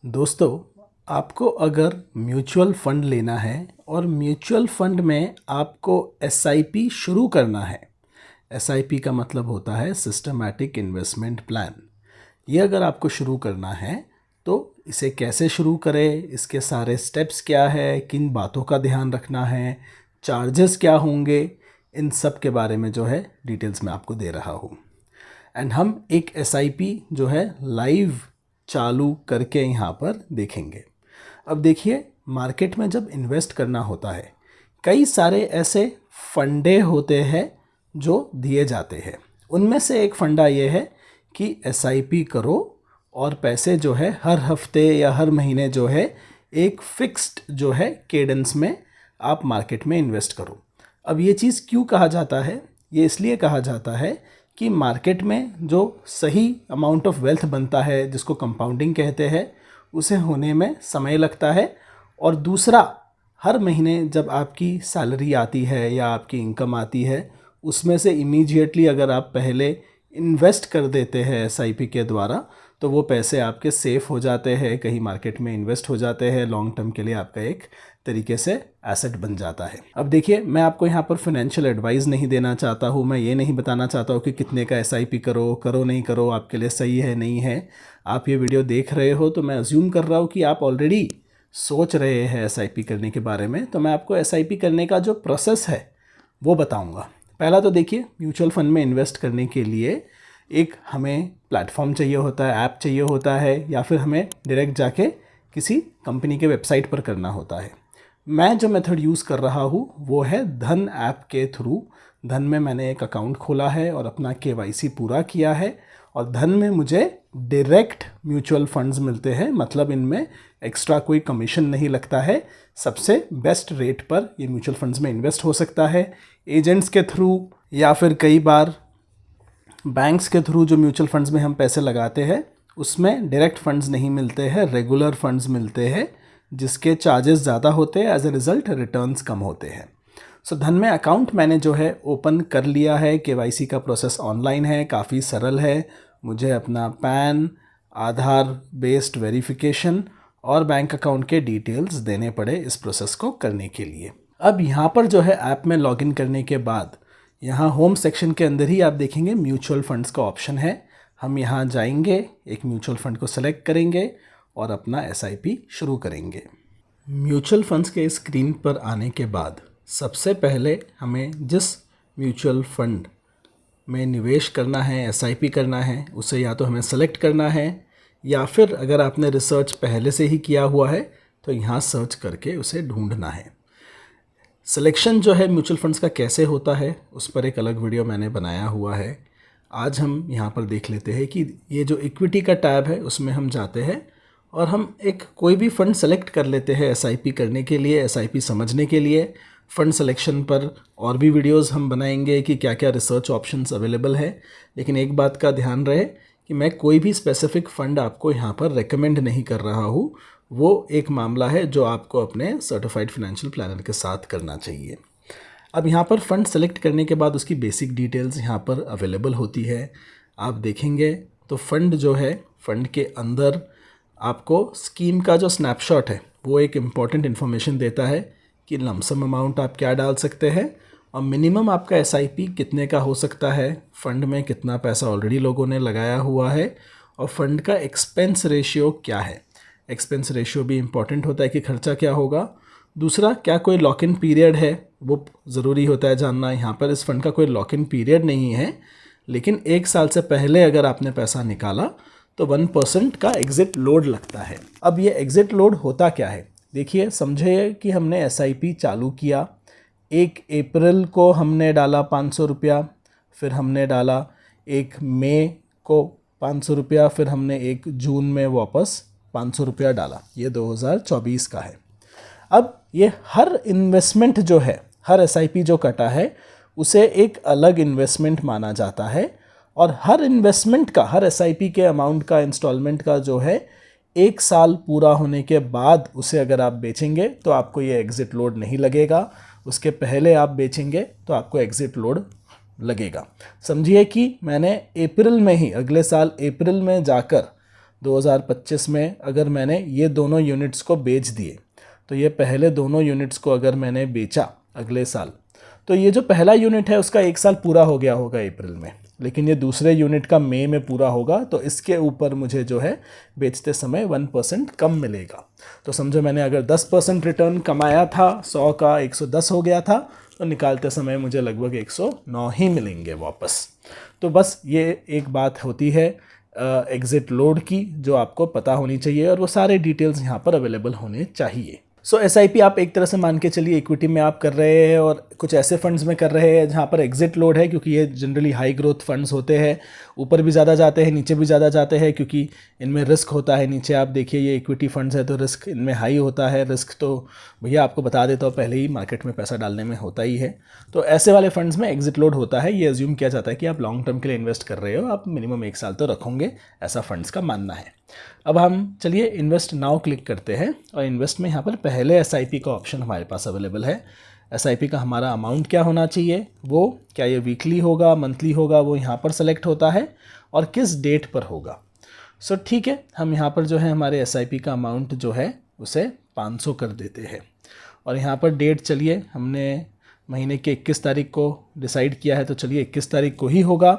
दोस्तों, आपको अगर म्यूचुअल फ़ंड लेना है और म्यूचुअल फ़ंड में आपको एसआईपी शुरू करना है। एसआईपी का मतलब होता है सिस्टमैटिक इन्वेस्टमेंट प्लान। ये अगर आपको शुरू करना है तो इसे कैसे शुरू करें, इसके सारे स्टेप्स क्या है, किन बातों का ध्यान रखना है, चार्जेस क्या होंगे, इन सब के बारे में जो है डिटेल्स मैं आपको दे रहा हूँ। एंड हम एक एसआईपी जो है लाइव चालू करके यहाँ पर देखेंगे। अब देखिए, मार्केट में जब इन्वेस्ट करना होता है, कई सारे ऐसे फंडे होते हैं जो दिए जाते हैं। उनमें से एक फंडा ये है कि एसआईपी करो और पैसे जो है हर हफ्ते या हर महीने जो है एक फिक्स्ड जो है केडेंस में आप मार्केट में इन्वेस्ट करो। अब ये चीज़ क्यों कहा जाता है? ये इसलिए कहा जाता है कि मार्केट में जो सही अमाउंट ऑफ वेल्थ बनता है, जिसको कंपाउंडिंग कहते हैं, उसे होने में समय लगता है। और दूसरा, हर महीने जब आपकी सैलरी आती है या आपकी इनकम आती है, उसमें से इमीडिएटली अगर आप पहले इन्वेस्ट कर देते हैं एसआईपी के द्वारा, तो वो पैसे आपके सेफ़ हो जाते हैं, कहीं मार्केट में इन्वेस्ट हो जाते हैं, लॉन्ग टर्म के लिए आपका एक तरीके से एसेट बन जाता है। अब देखिए, मैं आपको यहाँ पर फाइनेंशियल एडवाइस नहीं देना चाहता हूँ। मैं ये नहीं बताना चाहता हूँ कि कितने का एसआईपी करो करो नहीं करो, आपके लिए सही है नहीं है। आप ये वीडियो देख रहे हो तो मैं अज्यूम कर रहा हूँ कि आप ऑलरेडी सोच रहे हैं एसआईपी करने के बारे में। तो मैं आपको एसआईपी करने का जो प्रोसेस है वो बताऊँगा। पहला तो देखिए, म्यूचुअल फंड में इन्वेस्ट करने के लिए एक हमें प्लेटफॉर्म चाहिए होता है, ऐप चाहिए होता है, या फिर हमें डायरेक्ट जाके किसी कंपनी के वेबसाइट पर करना होता है। मैं जो मेथड यूज़ कर रहा हूँ वो है धन ऐप के थ्रू। धन में मैंने एक अकाउंट खोला है और अपना केवाईसी पूरा किया है, और धन में मुझे डायरेक्ट म्यूचुअल फंड्स मिलते हैं। मतलब इनमें एक्स्ट्रा कोई कमीशन नहीं लगता है। सबसे बेस्ट रेट पर ये म्यूचुअल फंड्स में इन्वेस्ट हो सकता है। एजेंट्स के थ्रू या फिर कई बार बैंक्स के थ्रू जो म्यूचुअल फंड्स में हम पैसे लगाते हैं, उसमें डायरेक्ट फंड्स नहीं मिलते हैं, रेगुलर फंड्स मिलते हैं, जिसके चार्जेस ज़्यादा होते हैं। एज ए रिज़ल्ट रिटर्न्स कम होते हैं। सो धन में अकाउंट मैंने जो है ओपन कर लिया है। केवाईसी का प्रोसेस ऑनलाइन है, काफ़ी सरल है। मुझे अपना पैन, आधार बेस्ड वेरिफिकेशन और बैंक अकाउंट के डिटेल्स देने पड़े इस प्रोसेस को करने के लिए। अब यहाँ पर जो है ऐप में लॉगिन करने के बाद यहाँ होम सेक्शन के अंदर ही आप देखेंगे म्यूचुअल फंड्स का ऑप्शन है। हम यहाँ जाएंगे, एक म्यूचुअल फंड को सेलेक्ट करेंगे और अपना एसआईपी शुरू करेंगे। म्यूचुअल फंड्स के स्क्रीन पर आने के बाद सबसे पहले हमें जिस म्यूचुअल फंड में निवेश करना है, एसआईपी करना है, उसे या तो हमें सेलेक्ट करना है, या फिर अगर आपने रिसर्च पहले से ही किया हुआ है तो यहाँ सर्च करके उसे ढूंढना है। सिलेक्शन जो है म्यूचुअल फंड्स का कैसे होता है, उस पर एक अलग वीडियो मैंने बनाया हुआ है। आज हम यहाँ पर देख लेते हैं कि ये जो इक्विटी का टैब है उसमें हम जाते हैं और हम एक कोई भी फ़ंड सेलेक्ट कर लेते हैं एसआईपी करने के लिए, एसआईपी समझने के लिए। फ़ंड सिलेक्शन पर और भी वीडियोस हम बनाएंगे कि क्या क्या रिसर्च ऑप्शंस अवेलेबल है। लेकिन एक बात का ध्यान रहे कि मैं कोई भी स्पेसिफिक फ़ंड आपको यहाँ पर रेकमेंड नहीं कर रहा हूँ। वो एक मामला है जो आपको अपने सर्टिफाइड फाइनेंशियल प्लानर के साथ करना चाहिए। अब यहाँ पर फ़ंड सेलेक्ट करने के बाद उसकी बेसिक डिटेल्स यहाँ पर अवेलेबल होती है। आप देखेंगे तो फ़ंड जो है, फ़ंड के अंदर आपको स्कीम का जो स्नैपशॉट है वो एक इम्पॉर्टेंट इन्फॉर्मेशन देता है कि लमसम अमाउंट आप क्या डाल सकते हैं और मिनिमम आपका एसआईपी कितने का हो सकता है, फ़ंड में कितना पैसा ऑलरेडी लोगों ने लगाया हुआ है, और फ़ंड का एक्सपेंस रेशियो क्या है। एक्सपेंस रेशियो भी इम्पॉर्टेंट होता है कि खर्चा क्या होगा। दूसरा, क्या कोई लॉक इन पीरियड है, वो ज़रूरी होता है जानना। यहाँ पर इस फंड का कोई लॉक इन पीरियड नहीं है, लेकिन 1 साल से पहले अगर आपने पैसा निकाला तो 1% का एग्ज़िट लोड लगता है। अब ये एग्ज़िट लोड होता क्या है, देखिए समझिए कि हमने एसआईपी चालू किया। 1 अप्रैल को हमने डाला 500 रुपया, फिर हमने डाला 1 मई को 500 रुपया, फिर हमने 1 जून में वापस 500 रुपया डाला। ये 2024 का है। अब ये हर इन्वेस्टमेंट जो है, हर एसआईपी जो कटा है, उसे एक अलग इन्वेस्टमेंट माना जाता है। और हर इन्वेस्टमेंट का, हर एसआईपी के अमाउंट का, इंस्टॉलमेंट का जो है, 1 साल पूरा होने के बाद उसे अगर आप बेचेंगे तो आपको ये एग्ज़िट लोड नहीं लगेगा। उसके पहले आप बेचेंगे तो आपको एग्ज़िट लोड लगेगा। समझिए कि मैंने अप्रैल में ही, अगले साल अप्रैल में जाकर 2025 में अगर मैंने ये दोनों यूनिट्स को बेच दिए, तो ये पहले दोनों यूनिट्स को अगर मैंने बेचा अगले साल, तो ये जो पहला यूनिट है उसका 1 साल पूरा हो गया होगा अप्रैल में, लेकिन ये दूसरे यूनिट का मई में पूरा होगा, तो इसके ऊपर मुझे जो है बेचते समय 1% कम मिलेगा। तो समझो मैंने अगर 10% रिटर्न कमाया था, 100 का 110 हो गया था, तो निकालते समय मुझे लगभग 109 ही मिलेंगे वापस। तो बस ये एक बात होती है एग्ज़िट लोड की, जो आपको पता होनी चाहिए, और वो सारे डिटेल्स यहाँ पर अवेलेबल होने चाहिए। सो SIP आप एक तरह से मान के चलिए इक्विटी में आप कर रहे हैं और कुछ ऐसे फंड्स में कर रहे हैं जहाँ पर एग्जिट लोड है, क्योंकि ये जनरली हाई ग्रोथ फंड्स होते हैं, ऊपर भी ज़्यादा जाते हैं, नीचे भी ज़्यादा जाते हैं, क्योंकि इनमें रिस्क होता है। नीचे आप देखिए ये इक्विटी फंड्स है तो रिस्क इनमें हाई होता है। रिस्क तो भैया आपको बता देता हूँ, पहले ही मार्केट में पैसा डालने में होता ही है। तो ऐसे वाले फंड्स में एग्जिट लोड होता है। ये अज्यूम किया जाता है कि आप लॉन्ग टर्म के लिए इन्वेस्ट कर रहे हो, आप मिनिमम 1 साल तो रखोगे, ऐसा फंड्स का मानना है। अब हम चलिए इन्वेस्ट नाउ क्लिक करते हैं, और इन्वेस्ट में यहाँ पर पहले SIP का ऑप्शन हमारे पास अवेलेबल है। SIP का हमारा अमाउंट क्या होना चाहिए, वो क्या ये वीकली होगा, मंथली होगा, वो यहाँ पर सेलेक्ट होता है, और किस डेट पर होगा। सो ठीक है, हम यहाँ पर जो है हमारे SIP का अमाउंट जो है उसे 500 कर देते हैं, और यहाँ पर डेट चलिए हमने महीने के 21 तारीख को डिसाइड किया है, तो चलिए 21 तारीख को ही होगा।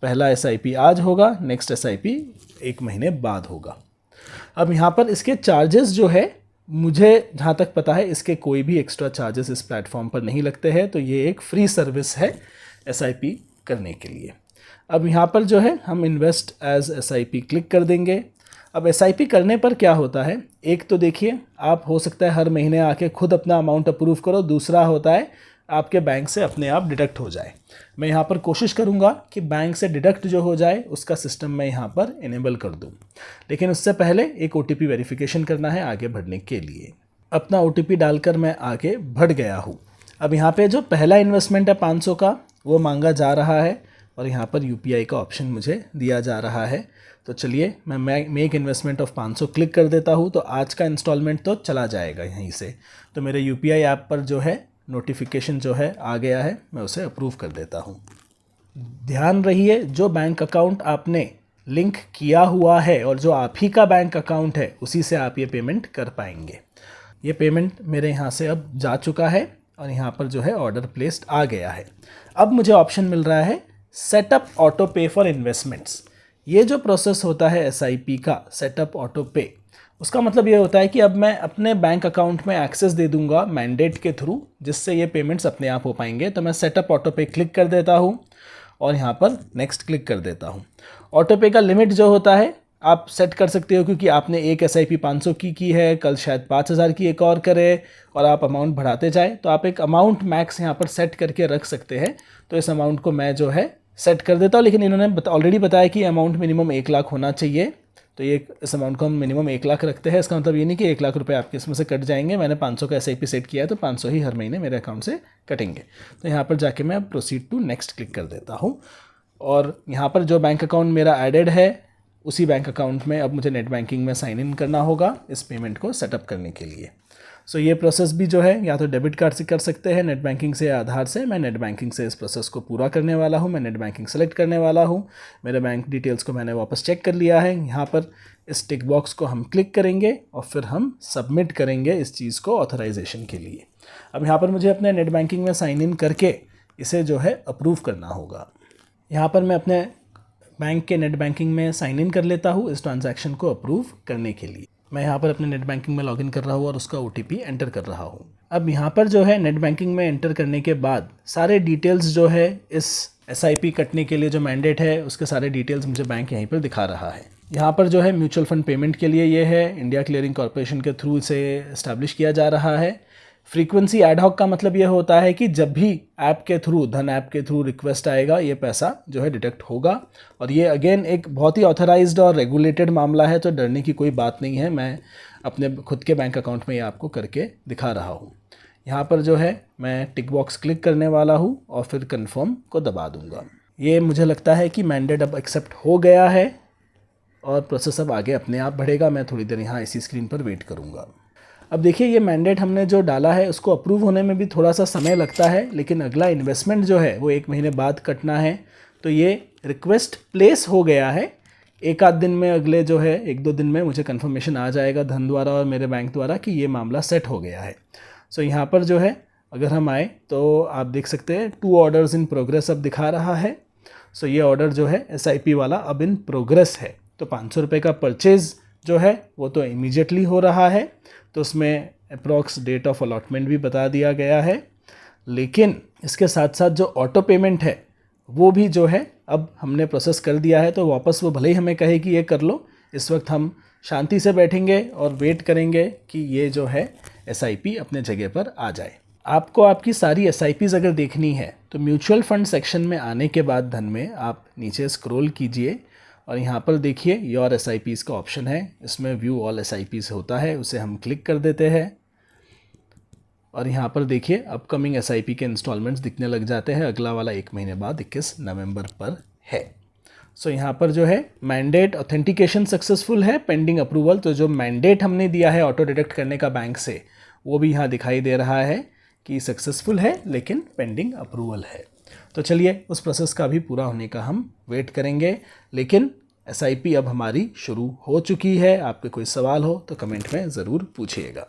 पहला SIP आज होगा, नेक्स्ट SIP 1 महीने बाद होगा। अब यहाँ पर इसके चार्जेस जो है, मुझे जहाँ तक पता है इसके कोई भी एक्स्ट्रा चार्जेस इस प्लेटफॉर्म पर नहीं लगते हैं, तो ये एक फ्री सर्विस है SIP करने के लिए। अब यहाँ पर जो है हम इन्वेस्ट एज SIP क्लिक कर देंगे। अब SIP करने पर क्या होता है, एक तो देखिए आप हो सकता है हर महीने आके खुद अपना अमाउंट अप्रूव करो, दूसरा होता है आपके बैंक से अपने आप डिडक्ट हो जाए। मैं यहाँ पर कोशिश करूँगा कि बैंक से डिडक्ट जो हो जाए उसका सिस्टम मैं यहाँ पर इनेबल कर दूँ, लेकिन उससे पहले एक OTP वेरिफिकेशन करना है आगे बढ़ने के लिए। अपना OTP डालकर मैं आगे बढ़ गया हूँ। अब यहाँ पे जो पहला इन्वेस्टमेंट है 500 का, वो मांगा जा रहा है, और यहाँ पर UPI का ऑप्शन मुझे दिया जा रहा है। तो चलिए मैं मेक इन्वेस्टमेंट ऑफ 500 क्लिक कर देता हूँ, तो आज का इंस्टॉलमेंट तो चला जाएगा यहीं से। तो मेरे UPI ऐप पर जो है नोटिफिकेशन जो है आ गया है, मैं उसे अप्रूव कर देता हूँ। ध्यान रहिए, जो बैंक अकाउंट आपने लिंक किया हुआ है और जो आप ही का बैंक अकाउंट है, उसी से आप ये पेमेंट कर पाएंगे। ये पेमेंट मेरे यहाँ से अब जा चुका है, और यहाँ पर जो है ऑर्डर प्लेस्ड आ गया है। अब मुझे ऑप्शन मिल रहा है सेटअप ऑटो पे फॉर इन्वेस्टमेंट्स। ये जो प्रोसेस होता है SIP का सेटअप ऑटो पे, उसका मतलब ये होता है कि अब मैं अपने बैंक अकाउंट में एक्सेस दे दूंगा मैंडेट के थ्रू, जिससे ये पेमेंट्स अपने आप हो पाएंगे। तो मैं सेटअप ऑटो पे क्लिक कर देता हूँ, और यहाँ पर नेक्स्ट क्लिक कर देता हूँ। ऑटो पे का लिमिट जो होता है आप सेट कर सकते हो, क्योंकि आपने एक SIP 500 की है, कल शायद 5000 की एक और करे, और आप अमाउंट बढ़ाते जाए, तो आप एक अमाउंट मैक्स यहाँ पर सेट करके रख सकते हैं। तो इस अमाउंट को मैं जो है सेट कर देता हूँ, लेकिन इन्होंने ऑलरेडी बताया कि अमाउंट मिनिमम 1 लाख होना चाहिए, तो ये इस अमाउंट को हम मिनिमम 1 लाख रखते हैं। इसका मतलब ये नहीं कि 1 लाख रुपए आपके इसमें से कट जाएंगे। मैंने 500 का SIP सेट किया है, तो 500 ही हर महीने मेरे अकाउंट से कटेंगे। तो यहाँ पर जाके मैं प्रोसीड टू नेक्स्ट क्लिक कर देता हूँ, और यहाँ पर जो बैंक अकाउंट मेरा एडेड है, उसी बैंक अकाउंट में अब मुझे नेट बैंकिंग में साइन इन करना होगा इस पेमेंट को सेटअप करने के लिए। सो ये प्रोसेस भी जो है या तो डेबिट कार्ड से कर सकते हैं, नेट बैंकिंग से या आधार से। मैं नेट बैंकिंग से इस प्रोसेस को पूरा करने वाला हूँ। मैं नेट बैंकिंग सेलेक्ट करने वाला हूँ। मेरे बैंक डिटेल्स को मैंने वापस चेक कर लिया है। यहाँ पर इस टिक बॉक्स को हम क्लिक करेंगे, और फिर हम सबमिट करेंगे इस चीज़ को ऑथराइजेशन के लिए। अब यहाँ पर मुझे अपने नेट बैंकिंग में साइन इन करके इसे जो है अप्रूव करना होगा। यहाँ पर मैं अपने बैंक के नेट बैंकिंग में साइन इन कर लेता हूँ इस ट्रांजैक्शन को अप्रूव करने के लिए। मैं यहाँ पर अपने नेट बैंकिंग में लॉगिन कर रहा हूँ और उसका OTP एंटर कर रहा हूँ। अब यहाँ पर जो है नेट बैंकिंग में एंटर करने के बाद सारे डिटेल्स जो है इस SIP कटने के लिए जो मैंडेट है उसके सारे डिटेल्स मुझे बैंक यहीं पर दिखा रहा है। यहाँ पर जो है म्यूचुअल फंड पेमेंट के लिए ये है, इंडिया क्लियरिंग कॉर्पोरेशन के थ्रू इसे इस्टेब्लिश किया जा रहा है। फ्रीक्वेंसी एडहॉक का मतलब ये होता है कि जब भी ऐप के थ्रू, धन ऐप के थ्रू रिक्वेस्ट आएगा, ये पैसा जो है डिटेक्ट होगा। और ये अगेन एक बहुत ही ऑथराइज्ड और रेगुलेटेड मामला है, तो डरने की कोई बात नहीं है। मैं अपने खुद के बैंक अकाउंट में ये आपको करके दिखा रहा हूँ। यहाँ पर जो है मैं टिक बॉक्स क्लिक करने वाला हूँ और फिर कन्फर्म को दबा दूँगा। ये मुझे लगता है कि मैंडेट अब एक्सेप्ट हो गया है और प्रोसेस अब आगे अपने आप बढ़ेगा। मैं थोड़ी देर यहाँ इसी स्क्रीन पर वेट करूँगा। अब देखिए ये मैंडेट हमने जो डाला है उसको अप्रूव होने में भी थोड़ा सा समय लगता है, लेकिन अगला इन्वेस्टमेंट जो है वो 1 महीने बाद कटना है। तो ये रिक्वेस्ट प्लेस हो गया है एक आध दिन में, अगले जो है 1-2 दिन में मुझे कंफर्मेशन आ जाएगा धन द्वारा और मेरे बैंक द्वारा कि ये मामला सेट हो गया है। सो यहाँ पर जो है अगर हम आए तो आप देख सकते हैं 2 ऑर्डर्स इन प्रोग्रेस अब दिखा रहा है। सो ये ऑर्डर जो है SIP वाला अब इन प्रोग्रेस है। तो 500 रुपये का परचेज़ जो है वो तो इमीडिएटली हो रहा है, तो उसमें अप्रॉक्स डेट ऑफ अलॉटमेंट भी बता दिया गया है। लेकिन इसके साथ साथ जो ऑटो पेमेंट है वो भी जो है अब हमने प्रोसेस कर दिया है, तो वापस वो भले ही हमें कहे कि ये कर लो, इस वक्त हम शांति से बैठेंगे और वेट करेंगे कि ये जो है SIP अपने जगह पर आ जाए। आपको आपकी सारी SIPs अगर देखनी है तो म्यूचुअल फंड सेक्शन में आने के बाद धन में आप नीचे स्क्रॉल कीजिए और यहाँ पर देखिए योर SIPs का ऑप्शन है, इसमें व्यू ऑल SIPs होता है, उसे हम क्लिक कर देते हैं और यहाँ पर देखिए अपकमिंग SIP के इंस्टॉलमेंट्स दिखने लग जाते हैं। अगला वाला 1 महीने बाद 21 नवंबर पर है। सो यहाँ पर जो है मैंडेट ऑथेंटिकेशन सक्सेसफुल है, पेंडिंग अप्रूवल, तो जो मैंडेट हमने दिया है ऑटो डिडक्ट करने का बैंक से वो भी यहाँ दिखाई दे रहा है कि सक्सेसफुल है लेकिन पेंडिंग अप्रूवल है। तो चलिए उस प्रोसेस का भी पूरा होने का हम वेट करेंगे, लेकिन SIP अब हमारी शुरू हो चुकी है। आपके कोई सवाल हो तो कमेंट में ज़रूर पूछिएगा।